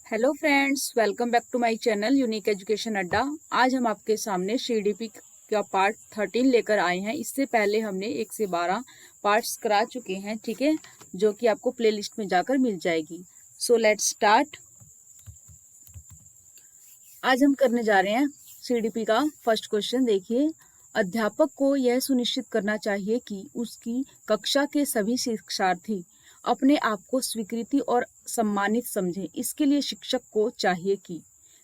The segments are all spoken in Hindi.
Hello friends, welcome back to my channel unique education Adda. आज हम आपके सामने सीडीपी का पार्ट 13 लेकर आए हैं। इससे पहले हमने 1 से 12 पार्ट्स करा चुके हैं, ठीक है, जो कि आपको प्लेलिस्ट में जाकर मिल जाएगी। So let's start. आज हम करने जा रहे हैं सीडीपी का फर्स्ट क्वेश्चन। देखिए, अध्यापक को यह सुनिश्चित करना चाहिए कि उसकी कक्षा के सभी शिक्षार्थी अपने आप को स्वीकृति और सम्मानित समझें। इसके लिए शिक्षक को चाहिए कि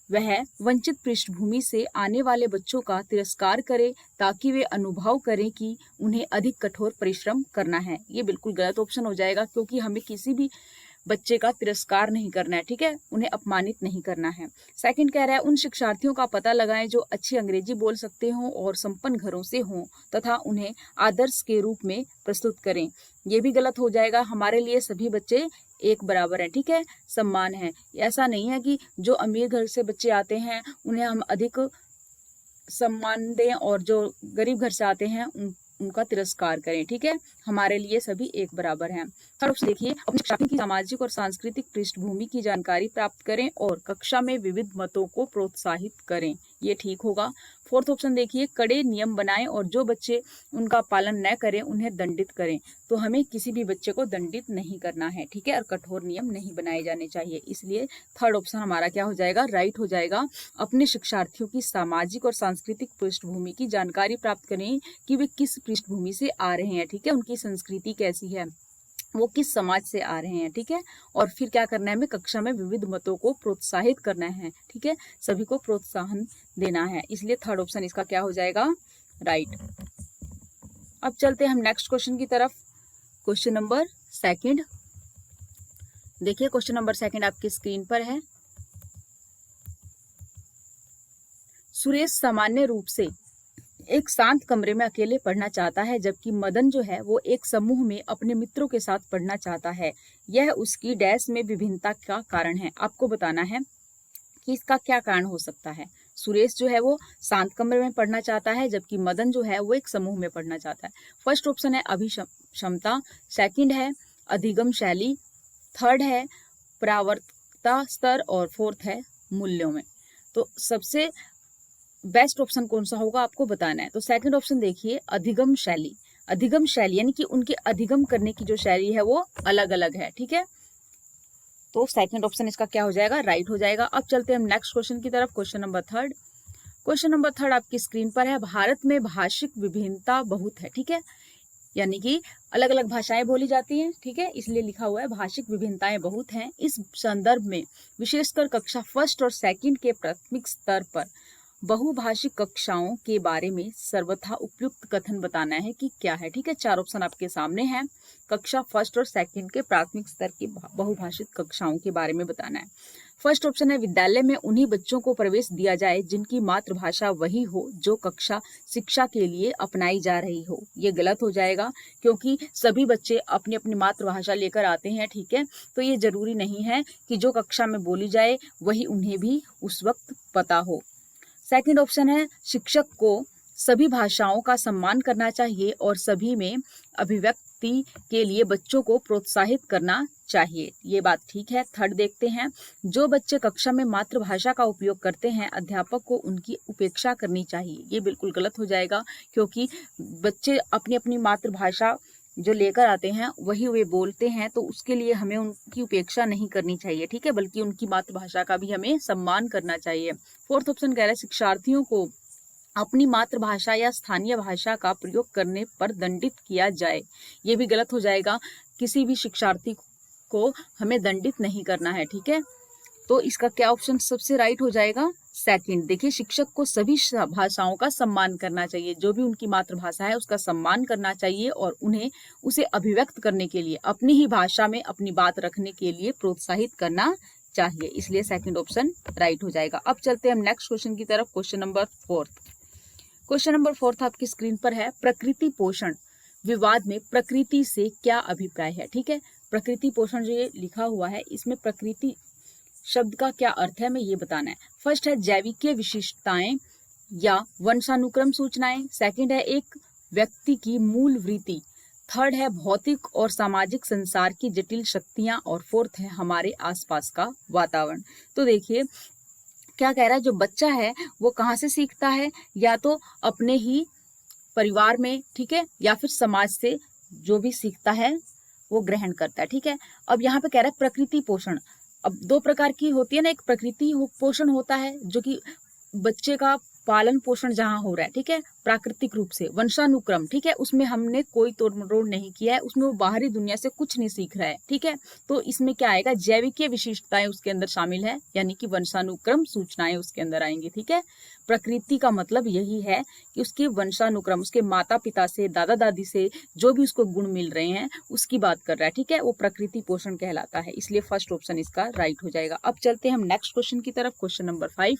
वह वंचित पृष्ठभूमि से आने वाले बच्चों का तिरस्कार करे ताकि वे अनुभव करें कि उन्हें अधिक कठोर परिश्रम करना है। ये बिल्कुल गलत ऑप्शन हो जाएगा, क्योंकि हमें किसी भी बच्चे का तिरस्कार नहीं करना है, ठीक है, उन्हें अपमानित नहीं करना है। सेकंड कह रहा है, उन शिक्षार्थियों का पता लगाएं जो अच्छी अंग्रेजी बोल सकते हों और संपन्न घरों से हों तथा उन्हें आदर्श के रूप में प्रस्तुत करें। ये भी गलत हो जाएगा। हमारे लिए सभी बच्चे एक बराबर हैं, ठीक है, सम्मान है। ऐसा नहीं है कि जो अमीर घर से बच्चे आते हैं उन्हें हम अधिक सम्मान दें और जो गरीब घर से आते हैं उनका तिरस्कार करें, ठीक है। हमारे लिए सभी एक बराबर हैं। थर्ड ऑप्शन देखिए, अपने छात्रों की सामाजिक और सांस्कृतिक पृष्ठभूमि की जानकारी प्राप्त करें और कक्षा में विविध मतों को प्रोत्साहित करें। ये ठीक होगा। फोर्थ ऑप्शन देखिए, कड़े नियम बनाएं और जो बच्चे उनका पालन न करें उन्हें दंडित करें। तो हमें किसी भी बच्चे को दंडित नहीं करना है, ठीक है, और कठोर नियम नहीं बनाए जाने चाहिए। इसलिए थर्ड ऑप्शन हमारा क्या हो जाएगा, राइट हो जाएगा। अपने शिक्षार्थियों की सामाजिक और सांस्कृतिक पृष्ठभूमि की जानकारी प्राप्त करें कि वे किस पृष्ठभूमि से आ रहे हैं, ठीक है, उनकी संस्कृति कैसी है, वो किस समाज से आ रहे हैं, ठीक है। और फिर क्या करना है, हमें कक्षा में विविध मतों को प्रोत्साहित करना है, ठीक है, सभी को प्रोत्साहन देना है। इसलिए थर्ड ऑप्शन इसका क्या हो जाएगा, राइट। अब चलते हैं हम नेक्स्ट क्वेश्चन की तरफ। क्वेश्चन नंबर सेकंड देखिए, क्वेश्चन नंबर सेकंड आपकी स्क्रीन पर है। सुरेश सामान्य रूप से एक शांत कमरे में अकेले पढ़ना चाहता है, जबकि मदन जो है वो एक समूह में अपने मित्रों के साथ पढ़ना चाहता है। यह उसकी डैश में विभिन्नता का कारण है। आपको बताना है कि इसका क्या कारण हो सकता है। सुरेश जो है वो शांत कमरे में पढ़ना चाहता है, जबकि मदन जो है वो एक समूह में पढ़ना चाहता है। फर्स्ट ऑप्शन है अभिक्षमता, सेकंड है अधिगम शैली, थर्ड है परावर्तकता स्तर और फोर्थ है मूल्यों में। तो सबसे बेस्ट ऑप्शन कौन सा होगा आपको बताना है। तो सेकंड ऑप्शन देखिए, अधिगम शैली। अधिगम शैली यानी कि उनके अधिगम करने की जो शैली है वो अलग अलग है, ठीक है। तो सेकंड ऑप्शन इसका क्या हो जाएगा, राइट हो जाएगा। अब चलते हैं हम नेक्स्ट क्वेश्चन की तरफ। Question number third. Question number third आपकी स्क्रीन पर है। भारत में भाषिक विभिन्नता बहुत है, ठीक है, यानी कि अलग अलग भाषाएं बोली जाती हैं, ठीक है, इसलिए लिखा हुआ है भाषिक विभिन्नताएं बहुत हैं। इस संदर्भ में विशेषकर कक्षा फर्स्ट और सेकंड के प्राथमिक स्तर पर बहुभाषिक कक्षाओं के बारे में सर्वथा उपयुक्त कथन बताना है कि क्या है, ठीक है। चार ऑप्शन आपके सामने हैं। कक्षा फर्स्ट और सेकंड के प्राथमिक स्तर की बहुभाषिक कक्षाओं के बारे में बताना है। फर्स्ट ऑप्शन है, विद्यालय में उन्हीं बच्चों को प्रवेश दिया जाए जिनकी मातृभाषा वही हो जो कक्षा शिक्षा के लिए अपनाई जा रही हो। ये गलत हो जाएगा, क्योंकि सभी बच्चे अपनी अपनी मातृभाषा लेकर आते हैं, ठीक है, तो ये जरूरी नहीं है कि जो कक्षा में बोली जाए वही उन्हें भी उस वक्त पता हो। सेकंड ऑप्शन है, शिक्षक को सभी भाषाओं का सम्मान करना चाहिए और सभी में अभिव्यक्ति के लिए बच्चों को प्रोत्साहित करना चाहिए। ये बात ठीक है। थर्ड देखते हैं, जो बच्चे कक्षा में मातृभाषा का उपयोग करते हैं अध्यापक को उनकी उपेक्षा करनी चाहिए। ये बिल्कुल गलत हो जाएगा, क्योंकि बच्चे अपनी अपनी मातृभाषा जो लेकर आते हैं वही वे बोलते हैं, तो उसके लिए हमें उनकी उपेक्षा नहीं करनी चाहिए, ठीक है, बल्कि उनकी मातृभाषा का भी हमें सम्मान करना चाहिए। फोर्थ ऑप्शन कह रहा है, शिक्षार्थियों को अपनी मातृभाषा या स्थानीय भाषा का प्रयोग करने पर दंडित किया जाए। ये भी गलत हो जाएगा। किसी भी शिक्षार्थी को हमें दंडित नहीं करना है, ठीक है। तो इसका क्या ऑप्शन सबसे राइट हो जाएगा, सेकंड। देखिए, शिक्षक को सभी भाषाओं का सम्मान करना चाहिए, जो भी उनकी मातृभाषा है उसका सम्मान करना चाहिए और उन्हें उसे अभिव्यक्त करने के लिए अपनी ही भाषा में अपनी बात रखने के लिए प्रोत्साहित करना चाहिए। इसलिए सेकंड ऑप्शन राइट हो जाएगा। अब चलते हैं हम नेक्स्ट क्वेश्चन की तरफ। Question number fourth. Question number fourth आपकी स्क्रीन पर है। प्रकृति पोषण विवाद में प्रकृति से क्या अभिप्राय है, ठीक है। प्रकृति पोषण जो ये लिखा हुआ है, इसमें प्रकृति शब्द का क्या अर्थ है, हमें ये बताना है। फर्स्ट है जैविकीय विशिष्टताएं या वंशानुक्रम सूचनाएं। सेकंड है एक व्यक्ति की मूल वृत्ति। थर्ड है भौतिक और सामाजिक संसार की जटिल शक्तियां, और फोर्थ है हमारे आसपास का वातावरण। तो देखिए क्या कह रहा है, जो बच्चा है वो कहाँ से सीखता है, या तो अपने ही परिवार में, ठीक है, या फिर समाज से जो भी सीखता है वो ग्रहण करता है, ठीक है। अब यहाँ पे कह रहा है प्रकृति पोषण। अब दो प्रकार की होती है ना, एक प्रकृति पोषण होता है जो कि बच्चे का पालन पोषण जहाँ हो रहा है, ठीक है, प्राकृतिक रूप से, वंशानुक्रम, ठीक है, उसमें हमने कोई तोड़ मरोड़ नहीं किया है, उसमें वो बाहरी दुनिया से कुछ नहीं सीख रहा है, ठीक है। तो इसमें क्या आएगा, जैविकीय विशिष्टताएं उसके अंदर शामिल है, यानी कि वंशानुक्रम सूचनाएं उसके अंदर आएंगी, ठीक है। प्रकृति का मतलब यही है कि उसके वंशानुक्रम, उसके माता पिता से, दादा दादी से जो भी उसको गुण मिल रहे हैं उसकी बात कर रहा है, ठीक है, वो प्रकृति पोषण कहलाता है। इसलिए फर्स्ट ऑप्शन इसका राइट हो जाएगा। अब चलते हैं हम नेक्स्ट क्वेश्चन की तरफ, क्वेश्चन नंबर 5।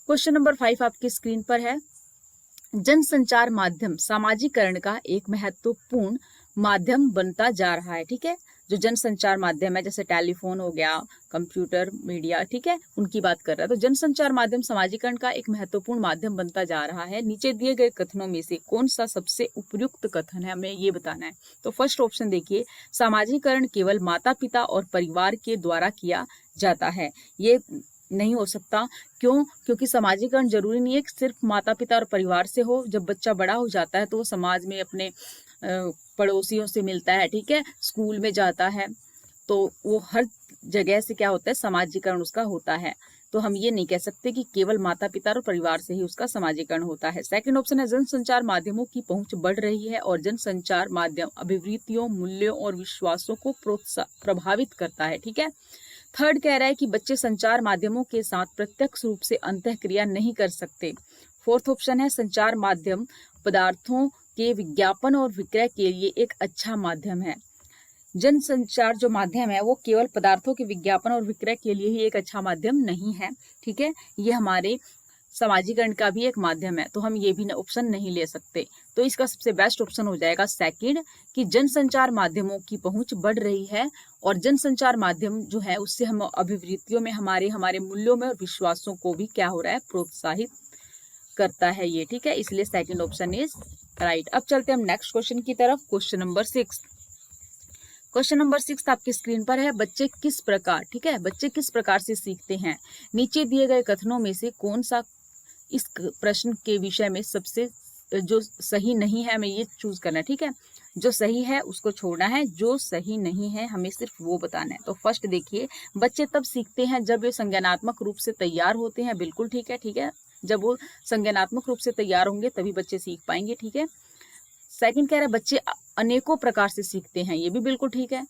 क्वेश्चन नंबर 5 आपकी स्क्रीन पर है, जनसंचार माध्यम सामाजिकरण का एक महत्वपूर्ण माध्यम बनता जा रहा है, ठीक है। जो जनसंचार माध्यम है, जैसे टेलीफोन हो गया, कंप्यूटर, मीडिया, ठीक है, उनकी बात कर रहा है। तो जनसंचार माध्यम सामाजिकरण का एक महत्वपूर्ण माध्यम बनता जा रहा है। नीचे दिए गए कथनों में से कौन सा सबसे उपयुक्त कथन है, हमें ये बताना है। तो फर्स्ट ऑप्शन देखिए, सामाजिकरण केवल माता पिता और परिवार के द्वारा किया जाता है। ये नहीं हो सकता। क्यों? क्योंकि सामाजिकरण जरूरी नहीं है कि सिर्फ माता पिता और परिवार से हो। जब बच्चा बड़ा हो जाता है तो वो समाज में अपने पड़ोसियों से मिलता है, ठीक है, स्कूल में जाता है, तो वो हर जगह से क्या होता है, सामाजिकरण उसका होता है। तो हम ये नहीं कह सकते कि केवल माता पिता और परिवार से ही उसका सामाजिकरण होता है। सेकंड ऑप्शन है, जनसंचार माध्यमों की पहुंच बढ़ रही है और जनसंचार माध्यम अभिवृत्तियों, मूल्यों और विश्वासों को प्रभावित करता है, ठीक है। थर्ड कह रहा है कि बच्चे संचार माध्यमों के साथ प्रत्यक्ष रूप से अंतःक्रिया नहीं कर सकते। फोर्थ ऑप्शन है, संचार माध्यम पदार्थों के विज्ञापन और विक्रय के लिए एक अच्छा माध्यम है। जनसंचार जो माध्यम है वो केवल पदार्थों के विज्ञापन और विक्रय के लिए ही एक अच्छा माध्यम नहीं है, ठीक है, ये हमारे सामाजिकरण का भी एक माध्यम है। तो हम ये भी ऑप्शन नहीं ले सकते। तो इसका सबसे बेस्ट ऑप्शन हो जाएगा सेकंड, कि जनसंचार माध्यमों की पहुंच बढ़ रही है और जनसंचार माध्यम जो है उससे हम अभिवृत्तियों में, हमारे मूल्यों में और विश्वासों को भी क्या हो रहा है, प्रोत्साहित करता है ये, ठीक है। इसलिए सेकंड ऑप्शन इज राइट। अब चलते हैं हम नेक्स्ट क्वेश्चन की तरफ, क्वेश्चन नंबर 6। क्वेश्चन नंबर 6 आपकी स्क्रीन पर है, बच्चे किस प्रकार, ठीक है, बच्चे किस प्रकार से सीखते हैं। नीचे दिए गए कथनों में से कौन सा इस प्रश्न के विषय में सबसे जो सही नहीं है, हमें ये चूज करना है, ठीक है। जो सही है उसको छोड़ना है, जो सही नहीं है हमें सिर्फ वो बताना है। तो फर्स्ट देखिए, बच्चे तब सीखते हैं जब वे संज्ञानात्मक रूप से तैयार होते हैं। बिल्कुल ठीक है, ठीक है, जब वो संज्ञानात्मक रूप से तैयार होंगे तभी बच्चे सीख पाएंगे, ठीक है। सेकंड कह रहा है बच्चे अनेकों प्रकार से सीखते हैं। ये भी बिल्कुल ठीक है,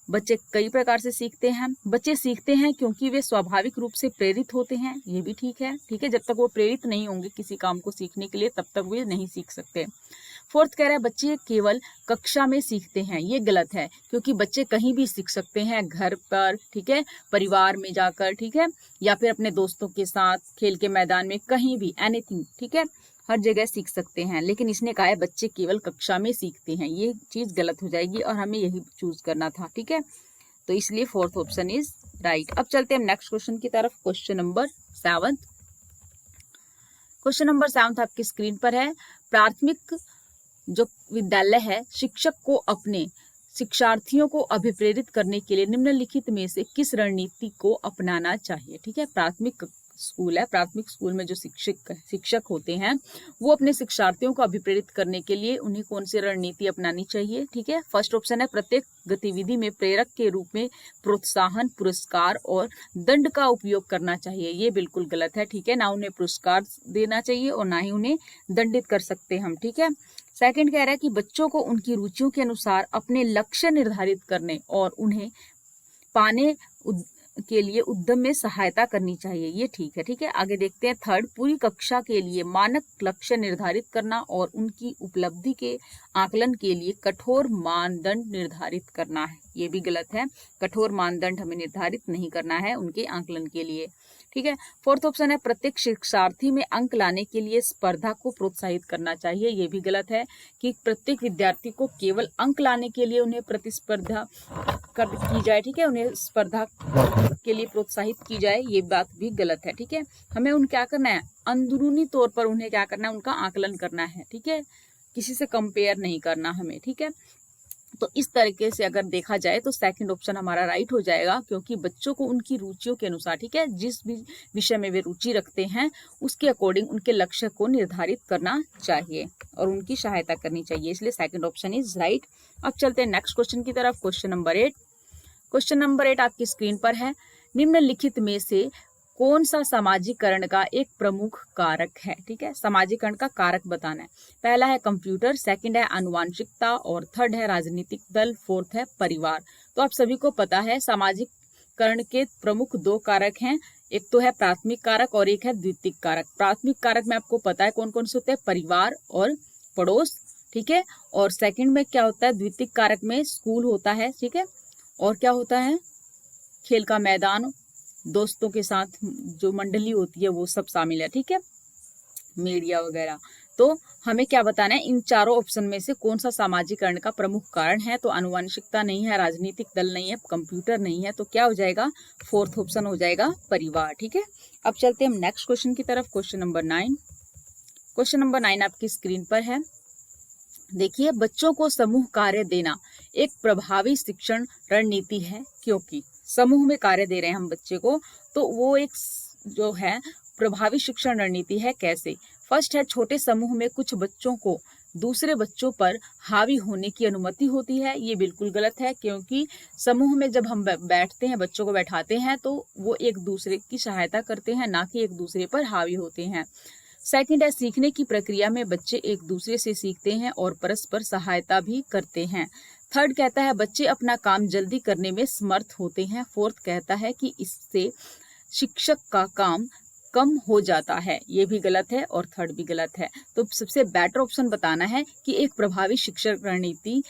बच्चे कई प्रकार से सीखते हैं। बच्चे सीखते हैं क्योंकि वे स्वाभाविक रूप से प्रेरित होते हैं। ये भी ठीक है, ठीक है, जब तक वो प्रेरित नहीं होंगे किसी काम को सीखने के लिए तब तक वे नहीं सीख सकते। फोर्थ कह रहा है बच्चे केवल कक्षा में सीखते हैं। ये गलत है, क्योंकि बच्चे कहीं भी सीख सकते हैं, घर पर, ठीक है, परिवार में जाकर, ठीक है, या फिर अपने दोस्तों के साथ खेल के मैदान में, कहीं भी, एनीथिंग, ठीक है, हर जगह सीख सकते हैं। लेकिन इसने कहा है बच्चे केवल कक्षा में सीखते हैं, ये चीज गलत हो जाएगी और हमें यही चूज करना था, ठीक है। तो इसलिए फोर्थ ऑप्शन इज राइट। अब चलते हैं हम नेक्स्ट क्वेश्चन की तरफ, क्वेश्चन नंबर 7। क्वेश्चन नंबर 7 आपकी स्क्रीन पर है, प्राथमिक जो विद्यालय है शिक्षक को अपने शिक्षार्थियों को अभिप्रेरित करने के लिए निम्नलिखित में से किस रणनीति को अपनाना चाहिए, ठीक है। प्राथमिक स्कूल है, प्राथमिक स्कूल में जो शिक्षक होते हैं वो अपने शिक्षार्थियों को अभिप्रेरित करने के लिए उन्हें कौन सी रणनीति अपनानी चाहिए, ठीक है। फर्स्ट ऑप्शन है, प्रत्येक गतिविधि में प्रेरक के रूप में प्रोत्साहन, पुरस्कार और दंड का उपयोग करना चाहिए। ये बिल्कुल गलत है, ठीक है, ना उन्हें पुरस्कार देना चाहिए और ना ही उन्हें दंडित कर सकते हम, ठीक है। सेकंड कह रहा है कि बच्चों को उनकी रुचियों के अनुसार अपने लक्ष्य निर्धारित करने और उन्हें पाने के लिए उद्यम में सहायता करनी चाहिए। ये ठीक है, ठीक है। आगे देखते हैं, थर्ड, पूरी कक्षा के लिए मानक लक्ष्य निर्धारित करना और उनकी उपलब्धि के आकलन के लिए कठोर मानदंड निर्धारित करना है। ये भी गलत है, कठोर मानदंड हमें निर्धारित नहीं करना है उनके आकलन के लिए, ठीक है। फोर्थ ऑप्शन है, प्रत्येक शिक्षार्थी में अंक लाने के लिए स्पर्धा को प्रोत्साहित करना चाहिए। ये भी गलत है कि प्रत्येक विद्यार्थी को केवल अंक लाने के लिए उन्हें प्रतिस्पर्धा की जाए, ठीक है, उन्हें स्पर्धा के लिए प्रोत्साहित की जाए, ये बात भी गलत है, ठीक है। हमें उन क्या करना है, अंदरूनी तौर पर उन्हें क्या करना है, उनका आकलन करना है, ठीक है, किसी से कंपेयर नहीं करना हमें, ठीक है। तो इस तरीके से अगर देखा जाए तो सेकंड ऑप्शन हमारा राइट हो जाएगा, क्योंकि बच्चों को उनकी रुचियों के अनुसार, ठीक है, जिस भी विषय में वे रुचि रखते हैं उसके अकॉर्डिंग उनके लक्ष्य को निर्धारित करना चाहिए और उनकी सहायता करनी चाहिए, इसलिए सेकंड ऑप्शन इज राइट। अब चलते हैं नेक्स्ट क्वेश्चन की तरफ। Question number 8। क्वेश्चन नंबर 8 आपकी स्क्रीन पर है। निम्नलिखित में से कौन सा सामाजिकरण का एक प्रमुख कारक है, ठीक है, सामाजिकरण का कारक बताना है। पहला है कंप्यूटर, सेकंड है आनुवांशिकता और थर्ड है राजनीतिक दल, फोर्थ है परिवार। तो आप सभी को पता है सामाजिकरण के प्रमुख 2 कारक हैं, एक तो है प्राथमिक कारक और एक है द्वितीयक कारक। प्राथमिक कारक में आपको पता है कौन कौन से होते हैं, परिवार और पड़ोस, ठीक है, और सेकंड में क्या होता है, द्वितीयक कारक में स्कूल होता है, ठीक है, और क्या होता है, खेल का मैदान, दोस्तों के साथ जो मंडली होती है वो सब शामिल है, ठीक है, मीडिया वगैरह। तो हमें क्या बताना है, इन चारों ऑप्शन में से कौन सा सामाजिकरण का प्रमुख कारण है। तो आनुवंशिकता नहीं है, राजनीतिक दल नहीं है, कंप्यूटर नहीं है, तो क्या हो जाएगा, फोर्थ ऑप्शन हो जाएगा परिवार, ठीक है। अब चलते हैं हम नेक्स्ट क्वेश्चन की तरफ। Question number 9। क्वेश्चन नंबर 9 आपकी स्क्रीन पर है। देखिए, बच्चों को समूह कार्य देना एक प्रभावी शिक्षण रणनीति है, क्योंकि समूह में कार्य दे रहे हैं हम बच्चे को, तो वो एक जो है प्रभावी शिक्षण रणनीति है। कैसे? फर्स्ट है, छोटे समूह में कुछ बच्चों को दूसरे बच्चों पर हावी होने की अनुमति होती है। ये बिल्कुल गलत है, क्योंकि समूह में जब हम बैठते हैं, बच्चों को बैठाते हैं, तो वो एक दूसरे की सहायता करते हैं, ना कि एक दूसरे पर हावी होते हैं। सेकंड है, सीखने की प्रक्रिया में बच्चे एक दूसरे से सीखते हैं और परस्पर सहायता भी करते हैं। थर्ड कहता है, बच्चे अपना काम जल्दी करने में समर्थ होते हैं। फोर्थ कहता है कि इससे शिक्षक का काम कम हो जाता है। ये भी गलत है और थर्ड भी गलत है। तो सबसे बेटर ऑप्शन बताना है कि एक प्रभावी शिक्षण रणनीति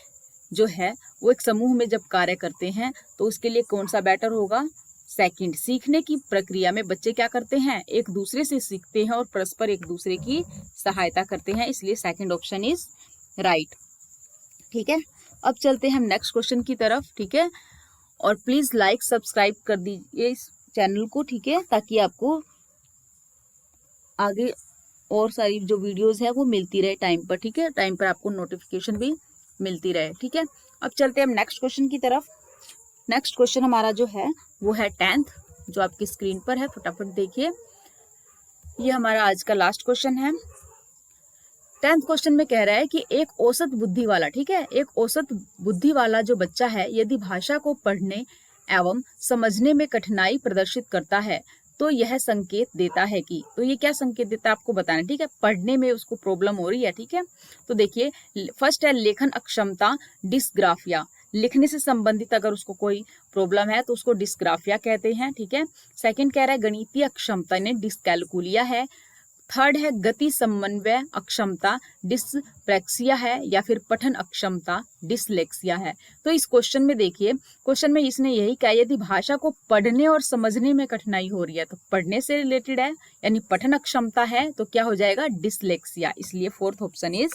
जो है वो एक समूह में जब कार्य करते हैं तो उसके लिए कौन सा बेटर होगा, सेकंड। सीखने की प्रक्रिया में बच्चे क्या करते हैं, एक दूसरे से सीखते हैं और परस्पर एक दूसरे की सहायता करते हैं, इसलिए सेकंड ऑप्शन इज राइट, ठीक है। अब चलते हैं हम नेक्स्ट क्वेश्चन की तरफ, ठीक है, और प्लीज लाइक सब्सक्राइब कर दीजिए इस चैनल को, ठीक है, ताकि आपको आगे और सारी जो वीडियोस है वो मिलती रहे टाइम पर, ठीक है, टाइम पर आपको नोटिफिकेशन भी मिलती रहे, ठीक है। अब चलते हैं हम नेक्स्ट क्वेश्चन की तरफ। नेक्स्ट क्वेश्चन हमारा जो है वो है 10th, जो आपकी स्क्रीन पर है, फटाफट देखिए। ये हमारा आज का लास्ट क्वेश्चन है। 10th क्वेश्चन में कह रहा है कि एक औसत बुद्धि वाला, ठीक है, एक औसत बुद्धि वाला जो बच्चा है यदि भाषा को पढ़ने एवं समझने में कठिनाई प्रदर्शित करता है तो यह संकेत देता है कि, तो ये क्या संकेत देता है आपको बताना, ठीक है, पढ़ने में उसको प्रॉब्लम हो रही है, ठीक है। तो देखिए, फर्स्ट है लेखन अक्षमता, डिस्ग्राफिया, लिखने से संबंधित अगर उसको कोई प्रॉब्लम है तो उसको डिस्ग्राफिया कहते हैं, ठीक है। सेकंड कह रहा है गणितीय अक्षमता ने डिस्कैलकुलिया है। थर्ड है गति समन्वय अक्षमता, डिस्प्रैक्सिया है, या फिर पठन अक्षमता, डिसलेक्सिया है। तो इस क्वेश्चन में देखिए, क्वेश्चन में इसने यही कहा यदि भाषा को पढ़ने और समझने में कठिनाई हो रही है तो पढ़ने से रिलेटेड है, यानी पठन अक्षमता है तो क्या हो जाएगा, डिसलेक्सिया, इसलिए फोर्थ ऑप्शन इज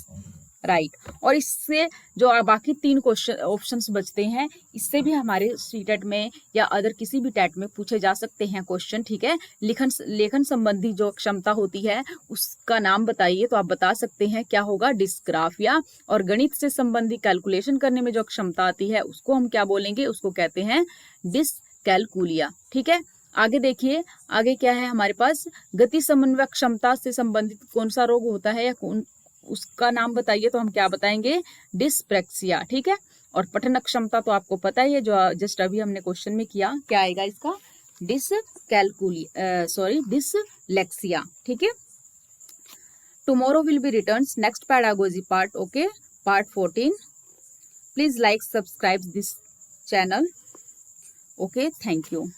राइट। और इससे जो बाकी 3 क्वेश्चन ऑप्शंस बचते हैं, इससे भी हमारे सीटेट में या अदर किसी भी टेट में पूछे जा सकते हैं क्वेश्चन, ठीक है। लेखन संबंधी जो क्षमता होती है उसका नाम बताइए, तो आप बता सकते हैं क्या होगा, डिस्ग्राफिया। और गणित से संबंधी कैलकुलेशन करने में जो क्षमता आती है उसको हम क्या बोलेंगे, उसको कहते हैं डिसकैलकुलिया, ठीक है। आगे देखिए, आगे क्या है हमारे पास, गति समन्वय क्षमता से संबंधित कौन सा रोग होता है या कौन उसका नाम बताइए, तो हम क्या बताएंगे, डिस्प्रैक्सिया, ठीक है। और पठन अक्षमता तो आपको पता ही है, जो जस्ट अभी हमने क्वेश्चन में किया, क्या आएगा इसका, डिसलेक्सिया, ठीक है। Tomorrow will be returns next pedagogy part, okay, part 14। Please like subscribe this channel, okay, thank you.